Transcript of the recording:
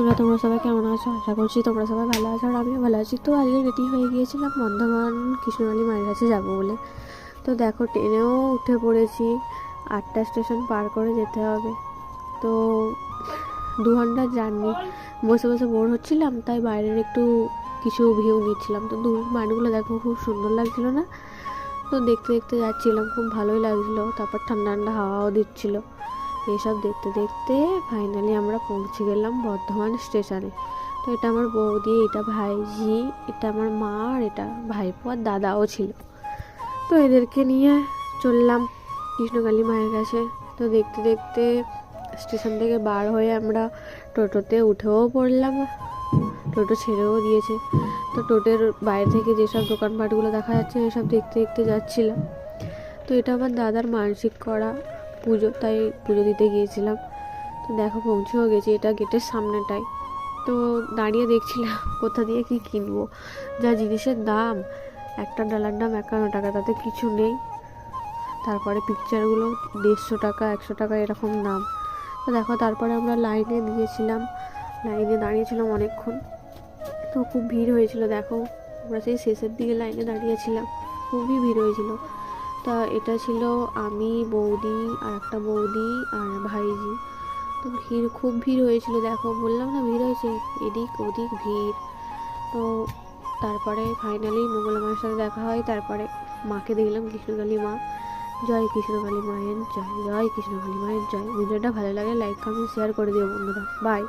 বন্ধুরা, তোমরা সবাই কেমন আছো? আশা করছি তোমরা সবাই ভালো আছো, আর আমিও ভালো আছি। তো আজকে রেডি হয়ে গিয়েছিলাম বর্ধমান কৃষ্ণকালী মায়ের কাছে যাবো বলে। তো দেখো, ট্রেনেও উঠে পড়েছি। 8টা স্টেশন পার করে যেতে হবে। তো 2 ঘন্টার জার্নি। বসে বসে বোর হচ্ছিলাম, তাই বাইরের একটু কিছু ভিউ নিচ্ছিলাম। তো দূরের মাঠগুলো দেখো, খুব সুন্দর লাগছিল না? তো দেখতে দেখতে যাচ্ছিলাম, খুব ভালোই লাগছিলো। তারপর ঠান্ডা ঠান্ডা হাওয়াও দিচ্ছিলো। এইসব দেখতে দেখতে ফাইনালি আমরা পৌঁছে গেলাম বর্ধমান স্টেশনে। তো এটা আমার বৌদি, এটা ভাইজি, এটা আমার মা, আর এটা ভাইপো আর দাদাও ছিল। তো এদেরকে নিয়ে চললাম কৃষ্ণকালী মায়ের কাছে। তো দেখতে দেখতে স্টেশন থেকে বার হয়ে আমরা টোটোতে উঠেও পড়লাম। টোটো ছেড়েও দিয়েছে। তো টোটোর বাইরে থেকে যেসব দোকানপাটগুলো দেখা যাচ্ছে এসব দেখতে দেখতে যাচ্ছিলাম। তো এটা আমার দাদার মানসিক করা পুজো, তাই পুজো দিতে গিয়েছিলাম। তো দেখো, পৌঁছেও গেছি। এটা গেটের সামনেটাই। তো দাঁড়িয়ে দেখছিলাম কোথা দিয়ে কি কিনবো। যা জিনিসের দাম, একটা ডালার দাম 51 টাকা, তাতে কিছু নেই। তারপরে পিকচারগুলো 150 টাকা, 100 টাকা এরকম দাম। তো দেখো, তারপরে আমরা লাইনে দাঁড়িয়েছিলাম অনেকক্ষণ। তো খুব ভিড় হয়েছিল। দেখো, আমরা সেই শেষের দিকে লাইনে দাঁড়িয়েছিলাম, খুবই ভিড় হয়েছিল। তা এটা ছিল আমি, বৌদি, আর একটা বৌদি, আর ভাইজি। তো খুব ভিড় হয়েছিল। দেখো, বললাম না ভিড় হয়েছে, এদিক ওদিক ভিড়। তো তারপরে ফাইনালি মঙ্গলা মায়ের সাথে দেখা হয়। তারপরে মাকে দেখলাম, কৃষ্ণকালী মা। জয় কৃষ্ণকালী মায়ের জয়, জয় কৃষ্ণকালী মায়ের জয়। ভিডিওটা ভালো লাগে লাইক কমেন্ট শেয়ার করে দিও বন্ধুরা। বাই।